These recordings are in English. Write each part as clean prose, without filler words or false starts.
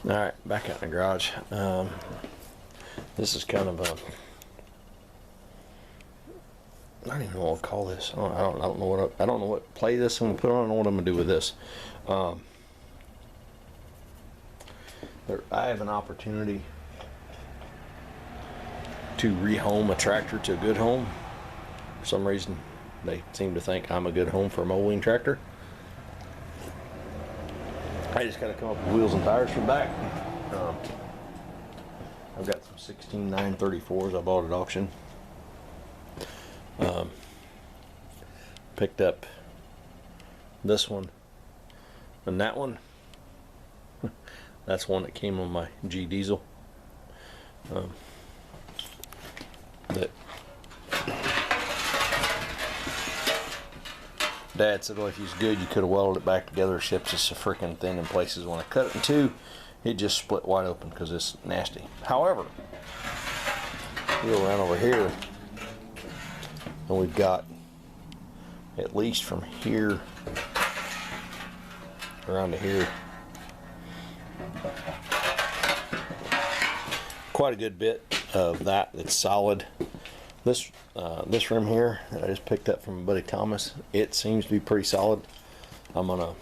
Alright, back out in the garage. This is kind of a, I don't even know what to call this. I don't know what play this I'm gonna put on. I don't know what I'm gonna do with this. I have an opportunity to rehome a tractor to a good home. For some reason, they seem to think I'm a good home for a mowing tractor. I just gotta come up with wheels and tires for the back. I've got some 16 934s I bought at auction. Picked up this one and that one. That's one that came on my G diesel. That Dad said, well, if he's good, you could have welded it back together. Ship's just so freaking thin in places. When I cut it in two, it just split wide open because it's nasty. However, we go around over here, and we've got at least from here around to here quite a good bit of that that's solid. This rim here that I just picked up from Buddy Thomas, it seems to be pretty solid. I'm gonna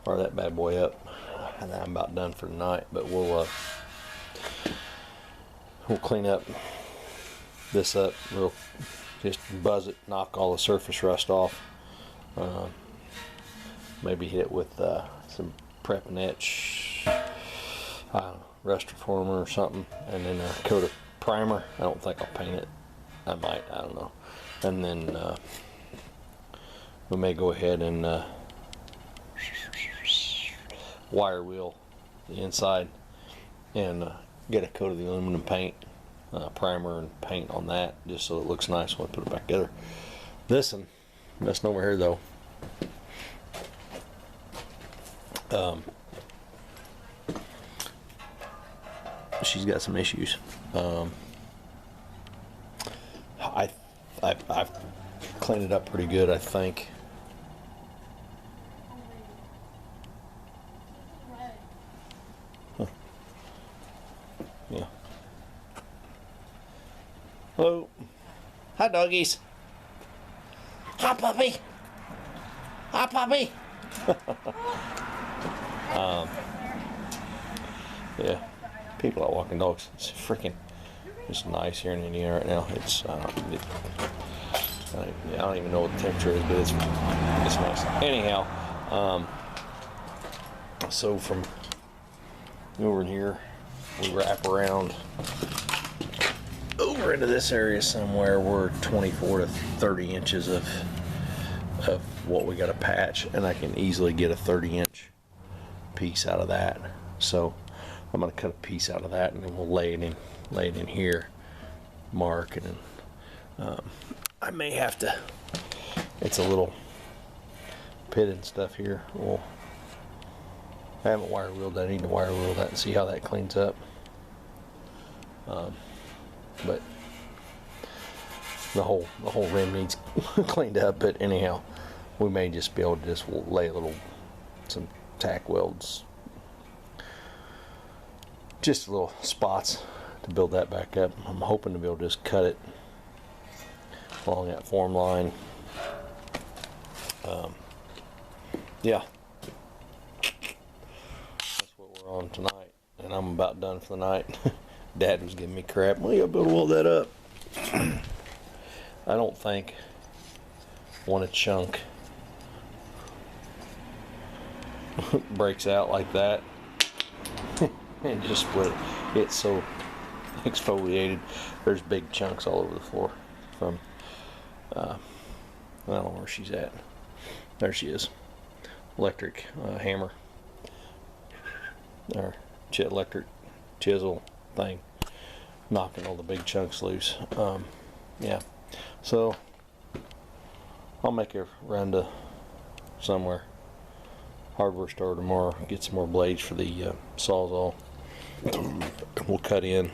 fire that bad boy up, and I'm about done for the night. But we'll clean up this up real, just buzz it, knock all the surface rust off. Maybe hit it with some prep and etch, rust reformer or something, and then coat it primer. I don't think I'll paint it. I might, I don't know. And then we may go ahead and wire wheel the inside and get a coat of the aluminum paint, primer and paint on that, just so it looks nice when I put it back together. This one, messing over here though, she's got some issues. I've cleaned it up pretty good, I think. Huh. Yeah. Hello. Hi, doggies. Hi, puppy. Hi, puppy. Yeah. People out walking dogs. It's freaking. It's nice here in Indiana right now. It's I don't even know what the temperature is, but it's nice. Anyhow, so from over in here, we wrap around over into this area somewhere. We're 24 to 30 inches of what we got to patch, and I can easily get a 30-inch piece out of that. So I'm gonna cut a piece out of that, and then we'll lay it in here, mark, and then I may have to. It's a little pit and stuff here. Well, I haven't wire wheeled that. I need to wire wheel that and see how that cleans up. But the whole rim needs cleaned up. But anyhow, we may just be able to just lay some tack welds, just little spots to build that back up. I'm hoping to be able to just cut it along that form line. Yeah, that's what we're on tonight, and I'm about done for the night. Dad was giving me crap. Well, you'll be able to weld that up. I don't think when a chunk breaks out like that and just split it. It's so exfoliated. There's big chunks all over the floor from I don't know where she's at. There she is. Electric hammer or electric chisel thing, knocking all the big chunks loose. Yeah, so I'll make a run to somewhere, hardware store tomorrow, get some more blades for the Sawzall. We'll cut in,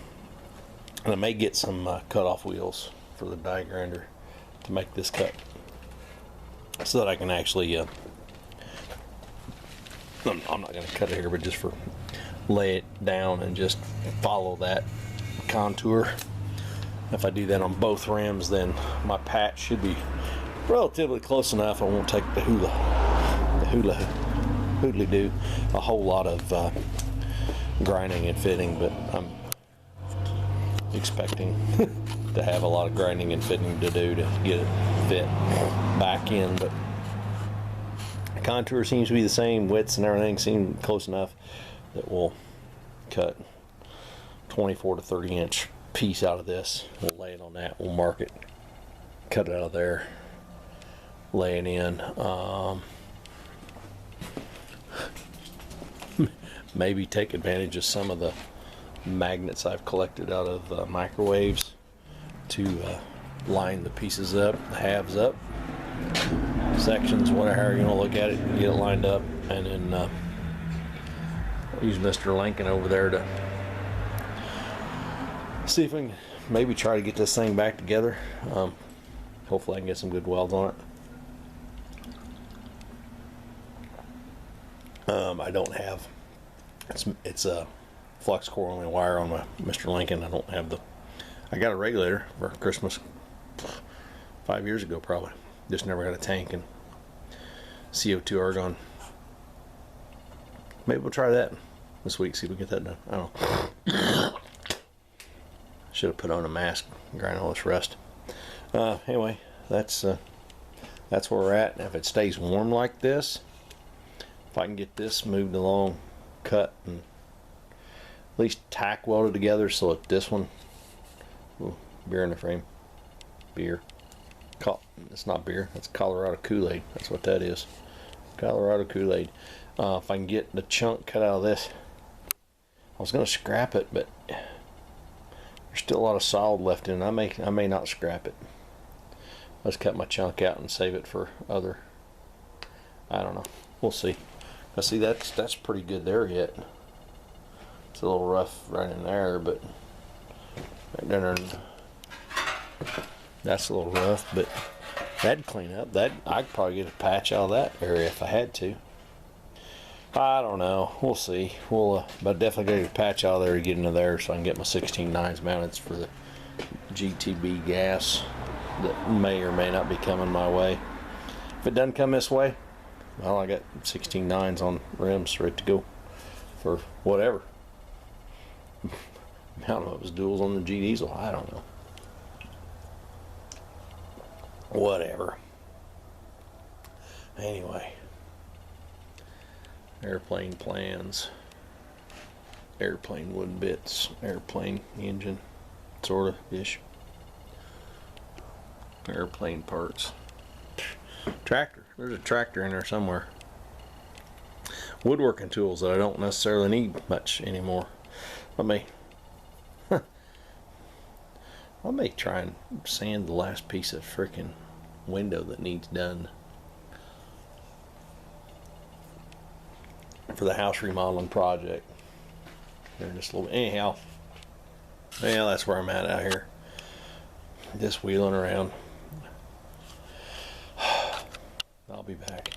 and I may get some cut-off wheels for the die grinder to make this cut, so that I can actually I'm not going to cut it here, but just for lay it down and just follow that contour. If I do that on both rims, then my patch should be relatively close enough. I won't take the hoodly do a whole lot of grinding and fitting, but I'm expecting to have a lot of grinding and fitting to do to get it fit back in. But the contour seems to be the same, widths and everything seem close enough that we'll cut 24 to 30 inch piece out of this. We'll lay it on that, we'll mark it, cut it out of there, lay it in. Maybe take advantage of some of the magnets I've collected out of microwaves to line the pieces up, the halves up, sections, whatever you want to look at it, and get it lined up, and then use Mr. Lincoln over there to see if we can maybe try to get this thing back together. Hopefully I can get some good welds on it. I don't have, it's a flux core only wire on my Mr. Lincoln. I don't have I got a regulator for Christmas 5 years ago probably. Just never got a tank and CO2 argon. Maybe we'll try that this week, see if we get that done. I don't know. Should have put on a mask and grind all this rust. Anyway, that's where we're at. Now, if it stays warm like this, if I can get this moved along, cut, and at least tack welded together so that this one, ooh, beer in the frame, beer. It's not beer, that's Colorado Kool-Aid. That's what that is. Colorado Kool-Aid. If I can get the chunk cut out of this, I was going to scrap it, but there's still a lot of solid left in it. I may not scrap it. Let's cut my chunk out and save it for other. I don't know. We'll see. I see that's pretty good there yet. It's a little rough right in there, but right there, that's a little rough, but that'd clean up. I'd probably get a patch out of that area if I had to. I don't know. We'll see. But definitely get a patch out of there to get into there so I can get my 16.9s mounted for the GTB gas that may or may not be coming my way. If it doesn't come this way, well, I got 16.9s on rims ready to go for whatever. Mount those duals on the G diesel. I don't know. Whatever. Anyway. Airplane plans, airplane wood bits, airplane engine, sort of ish. Airplane parts. Tractor. There's a tractor in there somewhere. Woodworking tools that I don't necessarily need much anymore. I may try and sand the last piece of frickin' window that needs done for the house remodeling project. Here in just a little bit. Anyhow, yeah, that's where I'm at out here. Just wheeling around. I'll be back.